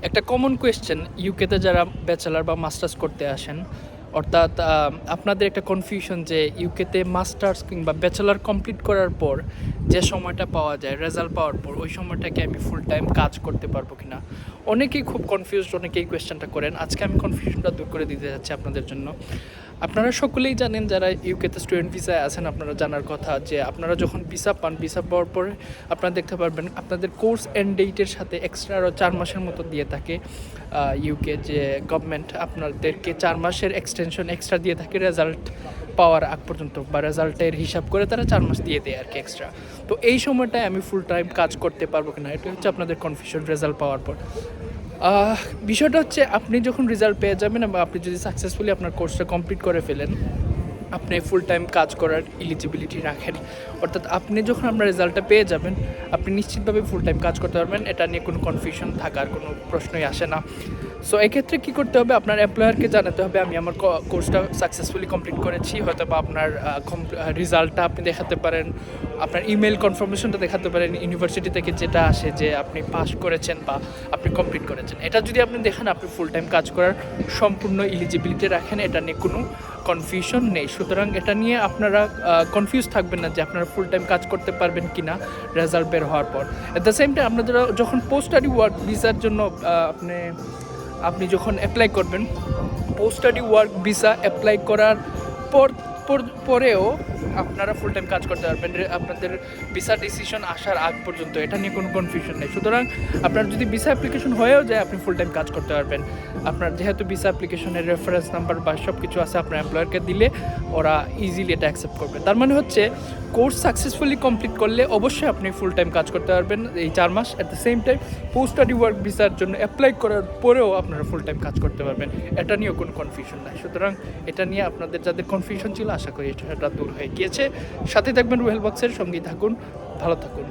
একটা common question ইউকেতে যারা ব্যাচেলার বা মাস্টার্স করতে আসেন, অর্থাৎ আপনাদের একটা কনফিউশন যে ইউকেতে মাস্টার্স কিংবা ব্যাচেলার কমপ্লিট করার পর যে সময়টা পাওয়া যায় রেজাল্ট পাওয়ার পর, ওই সময়টাকে আমি ফুল টাইম কাজ করতে পারবো কিনা। অনেকেই খুব কনফিউজড, অনেকেই কোয়েশ্চেনটা করেন। আজকে আমি কনফিউশনটা দূর করে দিতে যাচ্ছি আপনাদের জন্য। আপনারা সকলেই জানেন যারা ইউকেতে স্টুডেন্ট ভিসায় আছেন, আপনারা জানার কথা যে আপনারা যখন ভিসা পান, ভিসা পাওয়ার পরে আপনারা দেখতে পারবেন আপনাদের কোর্স এন্ড ডেটের সাথে এক্সট্রা আরও 4 মাসের মতো দিয়ে থাকে ইউকে যে গভর্নমেন্ট আপনাদেরকে 4 মাসের এক্সটেনশন এক্সট্রা দিয়ে থাকে রেজাল্ট পাওয়ার আগ পর্যন্ত, বা রেজাল্টের হিসাব করে তারা 4 মাস দিয়ে দেয় আর কি এক্সট্রা। তো এই সময়টায় আমি ফুল টাইম কাজ করতে পারবো কিনা, এটা হচ্ছে আপনাদের কনফিউশন রেজাল্ট পাওয়ার পর। বিষয়টা হচ্ছে আপনি যখন রেজাল্ট পেয়ে যাবেন এবং আপনি যদি সাকসেসফুলি আপনার কোর্সটা কমপ্লিট করে ফেলেন, আপনি ফুল টাইম কাজ করার এলিজিবিলিটি রাখেন। অর্থাৎ আপনি যখন আপনার রেজাল্টটা পেয়ে যাবেন, আপনি নিশ্চিতভাবে ফুল টাইম কাজ করতে পারবেন। এটা নিয়ে কোনো কনফিউশন থাকার কোনো প্রশ্নই আসে না। সো এক্ষেত্রে কী করতে হবে, আপনার এমপ্লয়ারকে জানাতে হবে আমি আমার কোর্সটা সাকসেসফুলি কমপ্লিট করেছি। হয়তো বা আপনার রেজাল্টটা আপনি দেখাতে পারেন, আপনার ইমেল কনফার্মেশনটা দেখাতে পারেন ইউনিভার্সিটি থেকে যেটা আসে যে আপনি পাস করেছেন বা আপনি কমপ্লিট করেছেন। এটা যদি আপনি দেখেন, আপনি ফুল টাইম কাজ করার সম্পূর্ণ এলিজিবিলিটি রাখেন। এটা নিয়ে কোনো কনফিউশন নেই। সুতরাং এটা নিয়ে আপনারা কনফিউজ থাকবেন না যে আপনারা ফুল টাইম কাজ করতে পারবেন কি না রেজাল্ট বের হওয়ার পর। অ্যাট দ্য সেম টাইম আপনাদের যখন পোস্ট স্টাডি ওয়ার্ক ভিসার জন্য আপনি যখন অ্যাপ্লাই করবেন, post study work visa apply করার পরেও আপনারা ফুল টাইম কাজ করতে পারবেন আপনাদের ভিসা ডিসিশন আসার আগ পর্যন্ত। এটা নিয়ে কোনো কনফিউশন নেই। সুতরাং আপনার যদি ভিসা অ্যাপ্লিকেশন হয়েও যায়, আপনি ফুল টাইম কাজ করতে পারবেন। আপনার যেহেতু ভিসা অ্যাপ্লিকেশনের রেফারেন্স নাম্বার বা সব কিছু আছে, আপনার এমপ্লয়ারকে দিলে ওরা ইজিলি এটা অ্যাকসেপ্ট করবে। তার মানে হচ্ছে কোর্স সাকসেসফুলি কমপ্লিট করলে অবশ্যই আপনি ফুল টাইম কাজ করতে পারবেন এই 4 মাস। At the same time post study work ভিসার জন্য অ্যাপ্লাই করার পরেও আপনারা ফুল টাইম কাজ করতে পারবেন। এটা নিয়েও কোনো কনফিউশন নাই। সুতরাং এটা নিয়ে আপনাদের যাদের কনফিউশন ছিল, আশা করি এটা দূর হয়ে গিয়েছে। সাথে থাকবেন রুহেল বক্সের, সঙ্গেই থাকুন, ভালো থাকুন।